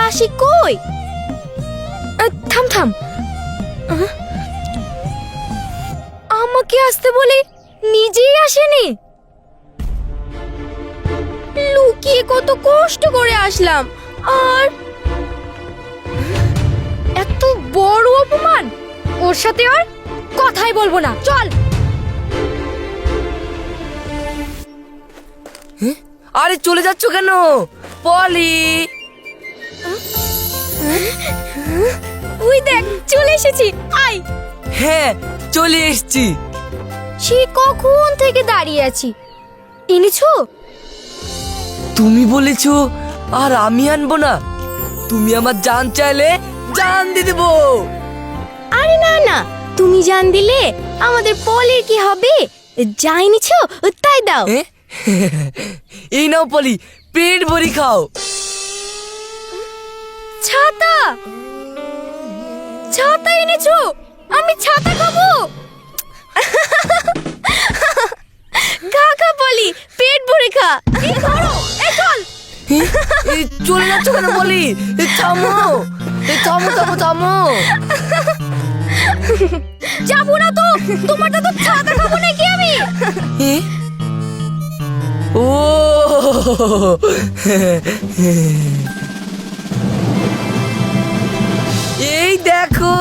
আশিক কই? থাম থাম, আমাকে আসতে বলে নিজেই আসেনি। লুকিয়ে কত কষ্ট করে আসলাম, আর এত বড় অপমান। ওর সাথে আর কথাই বলবো না, চল। আরে চলে যাচ্ছ কেন পলি? ওই দেখ চলে এসেছি, আয়। হ্যাঁ চলে এসছি। সে কখন থেকে দাঁড়িয়ে আছি, এনেছো? তুমি বলেছো আর আমি আনবো না? তুমি আমার জান চাইলে জান দিয়ে দেবো। আরে না না, তুমি জান দিলে আমাদের পলের কি হবে? যা এনেছো তাই দাও। এই নাও পলি, পেট ভরি খাও। ছাতা, ছাতা এনেছো? আমি ছাতা খাবো? খা খা পলি, পেট ভরে খা। এই ধরো, এই চল। এই চলে যাচ্ছ কেন পলি? থামো, থামো থামো থামো। যাবো না তো, তোমারটা তো ছাতা খাবো নাকি আমি? ও এই দেখো,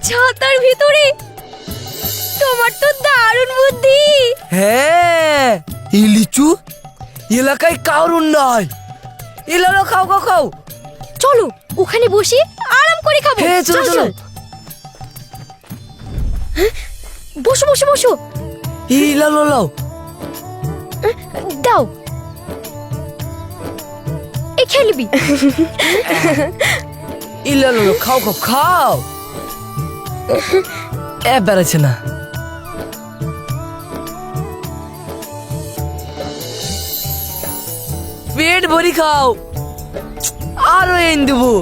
ছাতার ভিতরে তোমার তো দারুণ বুদ্ধি। হ্যাঁ এই লিচু এলাকায় কারণ নয়। এলাকা খাও খাও খাও। চলো ওখানে বসি আরাম করে খাবো। হ্যাঁ চলো চলো। বসো বসো বসো। এই লাও লাও লাও। দাও, এই খেলবি। এই লাও লাও, খাও খাও খাও। এ বেড়াচ্ছে না। পেট ভরি খাও, আরো এন দেবো।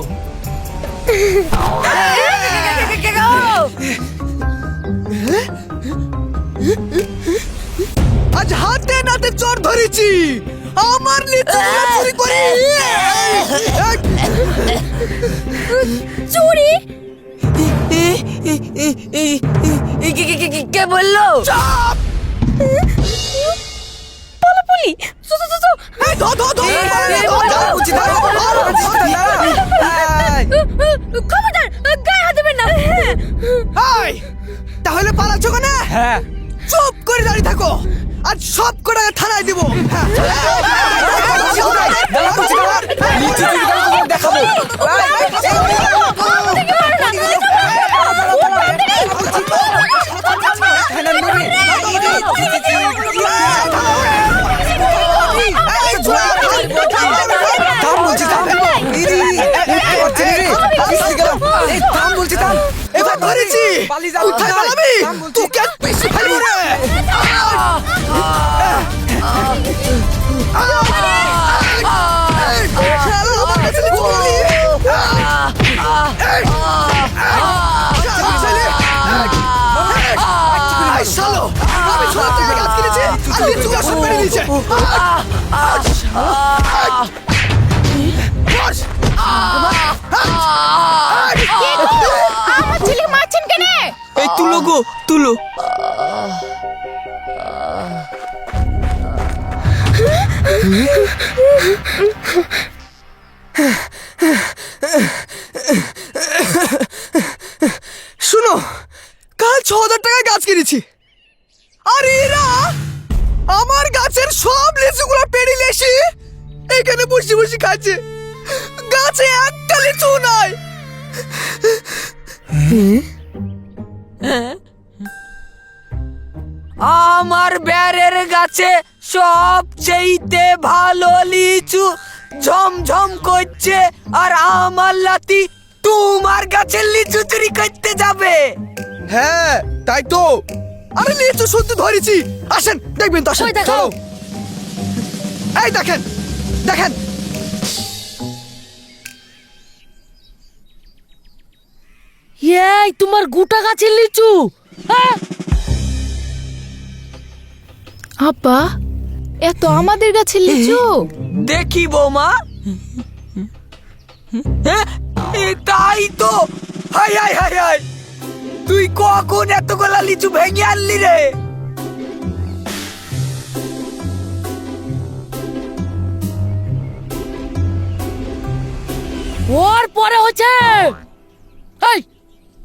আজ হাতে নাতে চোর ধরেছি, আমার লিচু চুরি করে। চুরি? কে বললো? পলি, খবরদার গায়ে হাত দেবেন না। তাহলে পালাচ্ছ কেন? হ্যাঁ চুপ করে দাঁড়িয়ে থাকো, আর সব করে থানায় দিব। দেখাবো। এবার ধরেছি, কোথায় পালাবি? তোকে আর বেশি ফেলবো রে। আমার ছেলে মারছেন কেন? এই তুলো গো তুলো। শুনো, কাল ৬,০০০ টাকায় গাছ কিনেছি, আর এরা আমার গাছের সব লিচুগুলো পেড়ে এসে এখানে বসে বসে খাচ্ছে। গাছে একটা লিচু নাই। আমার বেরের গাছে সবচেয়ে ভালো লিচু ঝমঝম করছে, আর আমার লাতি তোমার গাছের লিচু চুরি করতে যাবে। হ্যাঁ তাই তো, আরে লিচু সত্যি ধরেছি। আসেন দেখবেন তো, আসেন ওই দেখাও। চলো। এই দেখেন দেখেন, এই তোমার গোটা গাছের লিচু। আব্বা, এত আমাদের গাছে লিচু। দেখি বৌমা। তাই তো, হাই হাই হাই হাই, তুই কখন এতগুলা লিচু ভেঙে আনলি রে? ওর পরে হচ্ছে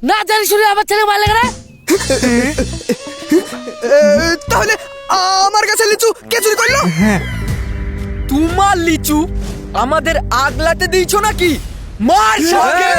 না জানি শুনে আমার ছেলে মারলে কেন? তাহলে আমার কাছে লিচু কে চুরি করলো? তোমার লিচু আমাদের আগলাতে দিয়েছো নাকি? মার সবকে!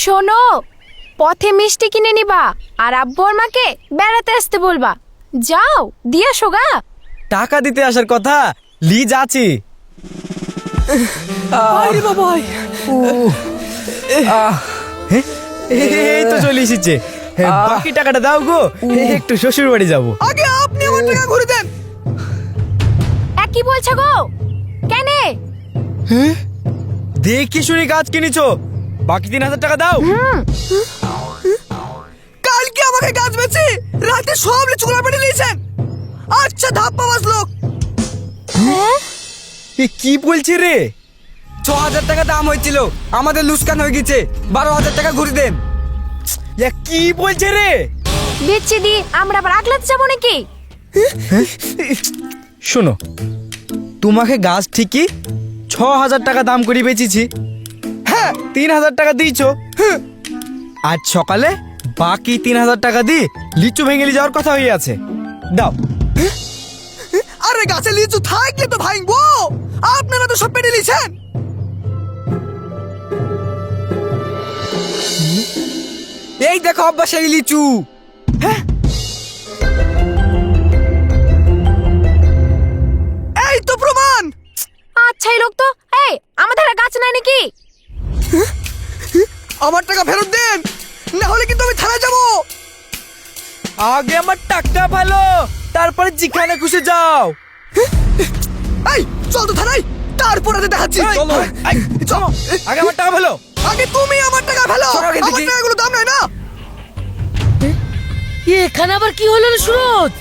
শোনো, পথে মিষ্টি কিনে নিবা আর আব্বু আর মাকে বেড়াতে আসতে বলবা। যাও দিয়ে আসো গা। টাকা দিতে আসার কথা, লিজ আছে। এই তো চলে এসেছে। বাকি টাকাটা দাও গো, একটু শ্বশুর বাড়ি যাবো। আগে আপনি আমার টাকা ঘুরে দেন। কি বলছো গো? কেনে? দেখি শুনি কাজ কিনেছো, বাকি 3000 টাকা দাও। কালকে আমাকে গাছ বেচে রাতে সব লিচুগুলো পেটে নিয়েছেন। আচ্ছা ধাপ্পাবাজ লোক। এ কি বলছে রে? 6000 টাকা দাম হয়েছিল, আমাদের লুসকান হয়ে গেছে। 12000 টাকা ঘুরে দেন। এ কি বলছে রে? বেচে দি আমরা আবার আগলাতে যাবো নাকি? শোনো, তোমাকে গাছ ঠিকই 6000 টাকা দাম করে বেচেছি। হ্যাঁ, 3000 টাকা দিয়েছো। আজ সকালে বাকি 3000 টাকা দিয়ে লিচু ভেঙে নিয়ে যাওয়ার কথা হয়ে আছে। দাও। আরে গাছে লিচু থাকলে তো ভাঙবো, আপনারা তো সব পেটে নিয়েছেন। এই দেখো আব্বা সেই লিচু। এই তো প্রমাণ। আচ্ছা এই লোক তো, এই আমাদের আর গাছ নাই নাকি? আমার টাকা ফেরত দেন, না হলে কিন্তু আমি থানায় যাবো। আগে আমার টাকা ভালো, তারপরে যেখানে খুশি যাও। এই চল তো থানায়, তারপরে দেখাচ্ছি। চলো, এই, চলো। আগে আমার টাকা ভালো। আগে তুমি আমার টাকা ফেলো, চলো এখান আমার থেকে। টাকাগুলো দাম নাই না। এখানে আবার কি হলো রে সুরজ?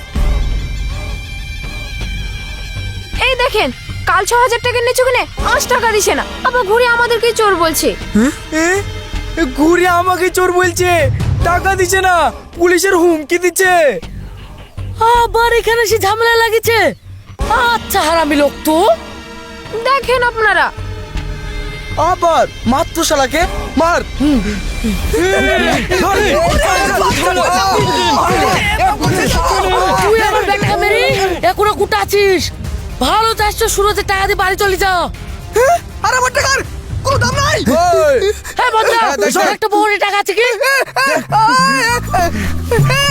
এই দেখেন, কাল 6000 টাকা নিচু কিনে 5 টাকা দিছে না, আবার ঘুরে আমাদেরকে চোর বলছে। ঘুরে আমাকে চোর বলছে, টাকা দিচ্ছে না, পুলিশের হুমকি দিচ্ছে। আবার এখানে সে ঝামেলা লাগিছে। আচ্ছা হারামি লোক তো। দেখেন আপনারা, আবার মাত্র শালাকে মার। তুই আমার ব্যাগটা মেরে এখনো কুটা আছিস। ভালো চাইছো সুরজের টাকা দিয়ে বাড়ি চলে যাও। আর আমার টাকার কোনো দাম নাই। হ্যাঁ বন্ধা, একটা বউরে টাকা আছে কি?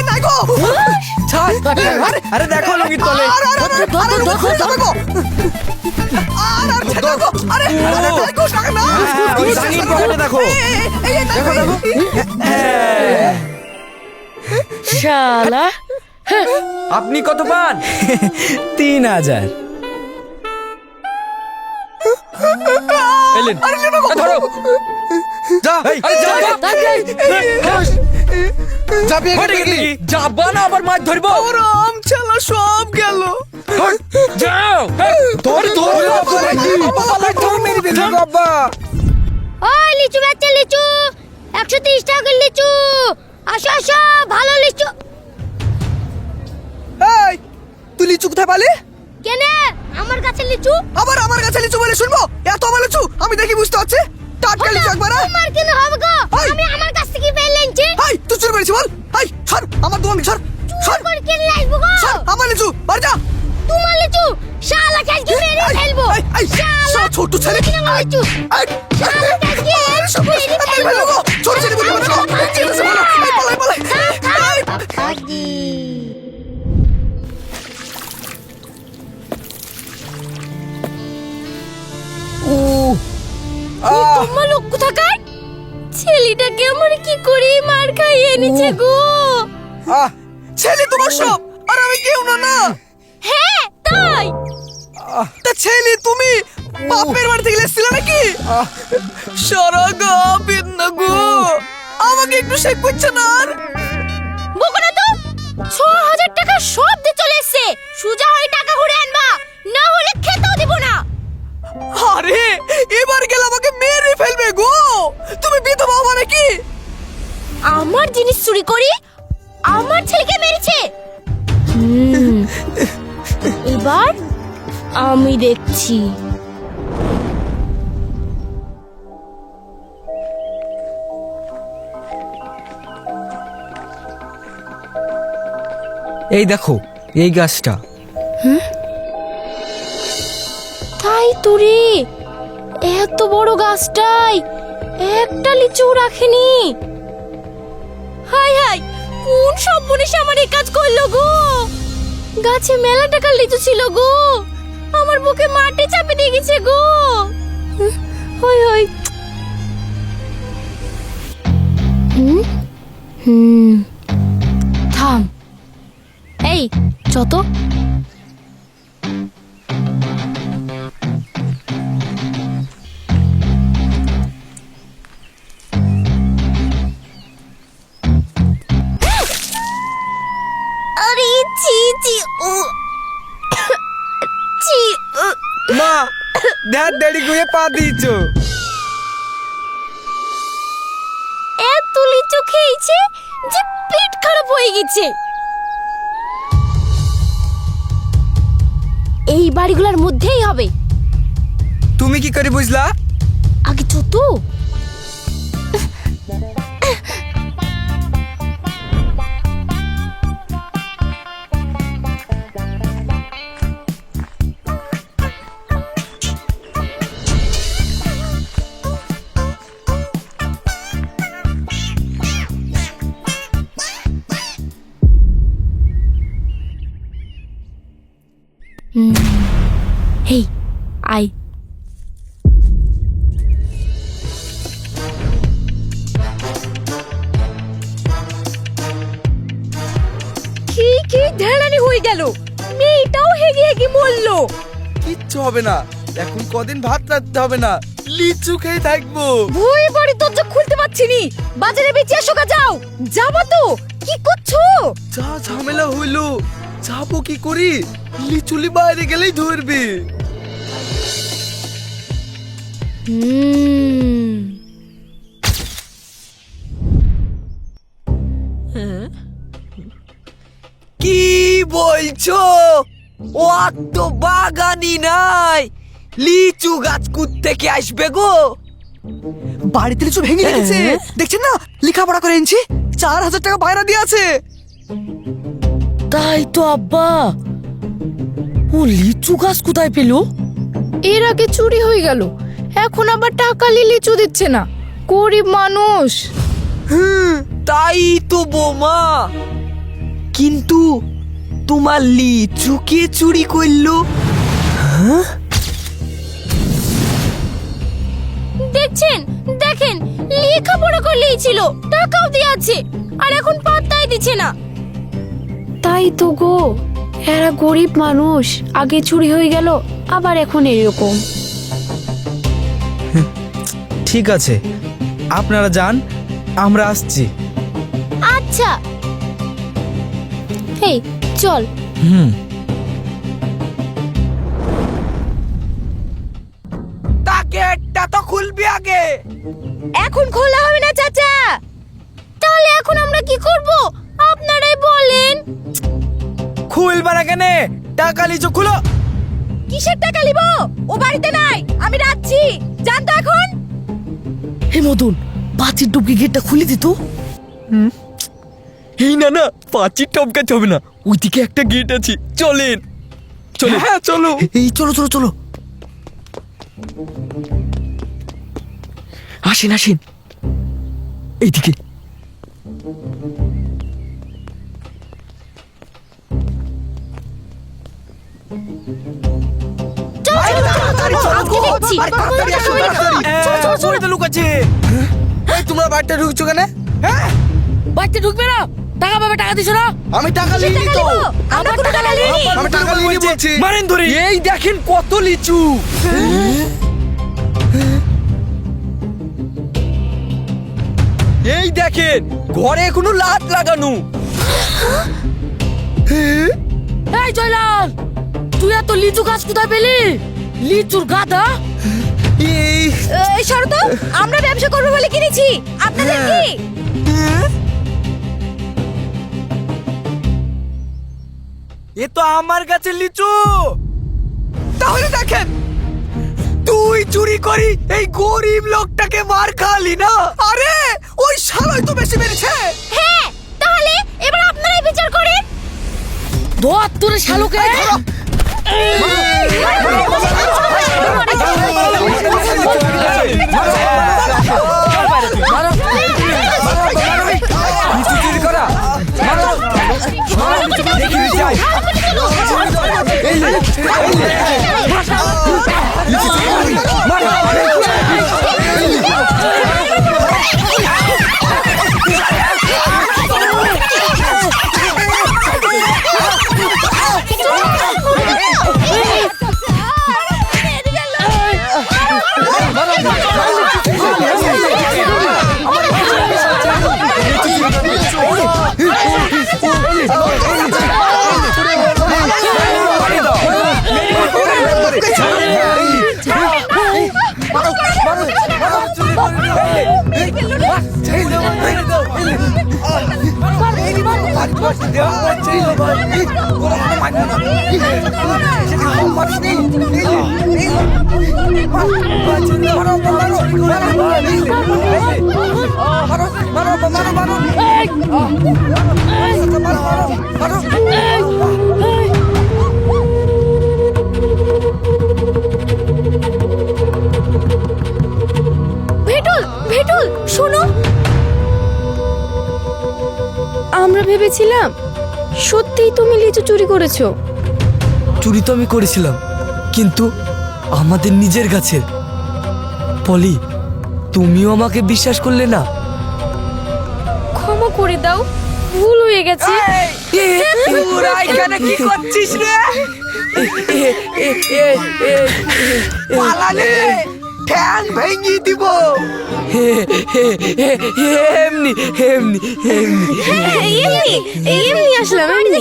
নাই গো। আরে দেখো লঙ্গির তলে। জাঙ্গির পকেটে দেখো। শালা আপনি কত পান? 3000। এলেন, ধরো। যা আরে যা যাবি যাবা না আবার মাছ ধরবো। আমার আম ছালা সব গেল। যাও তোর মেরে দিল বাবা। ওই লিচু বেচে লিচু 130 টাকা লিচু আসো আসো ভালো লিচু এই তুই লিচু কোথায় পালি? কেন আমার কাছে লিচু আবার আমার কাছে লিচু বলে শুনবো? এত আমার লিচু আমি দেখি বুঝতে পারছি। টাটকা লিচু একবার তোমার কেন হবে গো এই! আমি আমার কাছ থেকে পেয়ে লেনছি হাই তুই চুরি করেছিস বল। হাই সর আমার দোকান সর সর করে কেন লাইবো গো সর আমার লিচু বাড়ি যা। তোমার লিচু শালা কাজকে মেরে এই, ফেলবো এই, এই, শালা ছোট ছেলে। কেন লিচু এই, শালা কাজকে মেরে ফেলবো ছোট ছেলে বলে বলো। ঠিক আছে বলো। এই, পালাই পালাই। পাপাজি তোমার লোক কোথাকার ছেলেটাকে আমার কি করে মার খাইয়ে এনেছে গো। ছেলে তোমার সব আর আমি কেউ না না। হ্যাঁ তাই তা ছেলে তুমি বাপের বাড়ি থেকে এসেছিলে নাকি? সারা গা বেদনা গো। আমাকে একটু শেক করছে না আর? বকো না তো 6000 টাকা সব দিয়ে চলে এসেছে সুজা হয়ে টাকা ঘুরে আনবা না হলে খেতেও দিব না। আরে এবার গেলে আমাকে মেরে ফেলবে গো। তুমি বিধবা হবা নাকি? আমার জিনিস চুরি করি আমার ছেলেকে মেরেছে। এবার আমি দেখছি। এই দেখো এই গাছটা। তাই তো রে এত বড় গাছটাই একটা লিচু রাখেনি। হাই হাই কোন সর্বনেশে আমার এই কাজ করলো গো। গাছে মেলা টাকার লিচু ছিল গো আমার বুকে মাটি চাপে দিয়ে গেছে গো। হই হই থাম এই যত আরে ছি ছি ও ছি মা দেখ দেরি করে পা দিয়েছো। এত লিচু খেয়েছে যে পেট খারাপ হয়ে গেছে। এই বাড়িগুলোর মধ্যেই হবে। তুমি কি করে বুঝলা? আগে ছোট হেই আই কি ঢেলানি হয়ে গেল মেয়েটাও হেগে হেগে মরলো। কিচ্ছু হবে না, এখন কদিন ভাত রাখতে হবে না, লিচু খেয়ে থাকবো। ভয়ে বাড়ি দরজা খুলতে পারছি নি। বাজারে বেঁচে আসো গা যাও। যাবো তো কি করছো? যা ঝামেলা হইলো যাবো কি করি? লিচুলি বাইরে গেলেই ধরবে। কি বলছো? ও তো বাগানি নাই, লিচু গাছ থেকে আসবে গো। বাড়িতে লিচু ভেঙে রেখেছে দেখছেন না? লেখাপড়া করে এনেছি 4000 টাকা বাইরা দিয়ে আছে। তাই তো আব্বা, ও লিচু গাছ কোথায় পেলো? এর আগে চুরি হয়ে গেল এখন আবার টাকা নিয়ে লিচু দিচ্ছে না। গরিব মানুষ। তাই তো বৌমা, কিন্তু তোমার লিচু কে চুরি করলো? দেখছেন দেখেন লেখাপড়া করলেই ছিল টাকাও দিয়ে আছে আর এখন পাত্তাই দিচ্ছে না। তাই তো গো এরা গরিব মানুষ, আগে চুরি হয়ে গেল আবার এখন এরকম। ঠিক আছে, আপনারা যান, আমরা আসছি। আচ্ছা হেই চল। তা গেটটা তো খুলবি আগে। এখন খোলা হবে না চাচা। তাহলে এখন আমরা কি করব আপনারাই বলেন। খুলবা না কেন? টাকা লিচু খুলো। কিসের টাকা নিব? ও বাড়িতে নাই, আমি রাখছি। জান তো এখন। হে মদন, পাঁচির ডুবকি গেটটা খুলে দিত। এই না না, পাঁচির টপকাতে হবে না, ওইদিকে একটা গেট আছে, চলেন। হ্যাঁ চলো। এই চলো চলো চলো, আসেন আসেন এইদিকে। লুকাচ্ছে। তোমরা বাড়িতে ঢুকছো কেন? বাড়িতে ঢুকবে না, টাকা পাবে, টাকা দিছো না। আমি টাকা নিইনি তো। আমরা কোনো টাকা নিইনি। আমি টাকা নিইনি বলছি। মারেন ধরে। এই দেখেন কত লিচু। এই দেখেন ঘরে এখনো লাত লাগানো। এই জয়লাল, তুই এত লিচু গাছ কোথায় পেলি? লিচুর গাদা। এই এই শরত, আমরা ব্যবসা করব বলে কিনেছি। আপনাদের কি? এ তো আমার কাছে লিচু। তাহলে দেখেন, তুই চুরি করি এই গরিব লোকটাকে মার খালি না। আরে ওই শালাই তো বেশি মেরেছে। হ্যাঁ, তাহলে এবার আপনারাই বিচার করেন। ধর তোর শালুকে। লিচু চুরি করা। দেখি যাই। ভেটুল, ভেটুল শোনো। আমরা ভেবেছিলাম সত্যিই তুমি লিচু চুরি করেছো। চুরি তো আমি করেছিলাম, কিন্তু আমাদের নিজের গাছের। পলি, তুমিও আমাকে বিশ্বাস করলে না। ক্ষমা করে দাও, ভুল হয়ে গেছে। তোরা এখানে কি করছিস রে? পালালে ঠ্যাং ভেঙে দিব। এমনি এমনি এমনি। এমনি আসলাম, এমনি।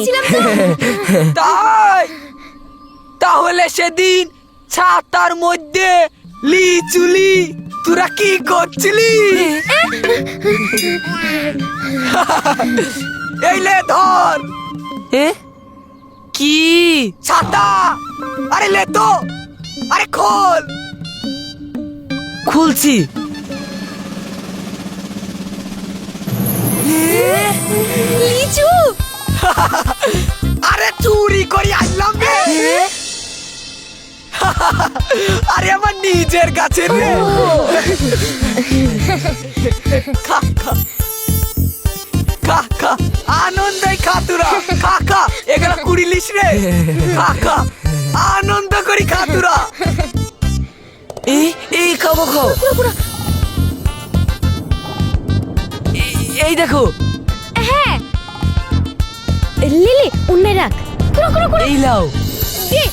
তাই তাহলে সেদিন ছাতার মধ্যে লিচুলি তোরা কি করছিলি? এই লে ধর কি ছাতা। আরে লে তো, আরে খোল। খুলছি। লিচু। আরে চুরি করে আসলাম রে। আরে আমার নিজের কাছে রে। খা খা খা খা, আনন্দে খা তোরা। খা খা, এগুলা কুড়িলিস রে। খা খা, আনন্দ করি খা তোরা। এই খাবো খাও। এই দেখো। হ্যাঁ লিলি, উন্নে রাখ। এই লাও। দে।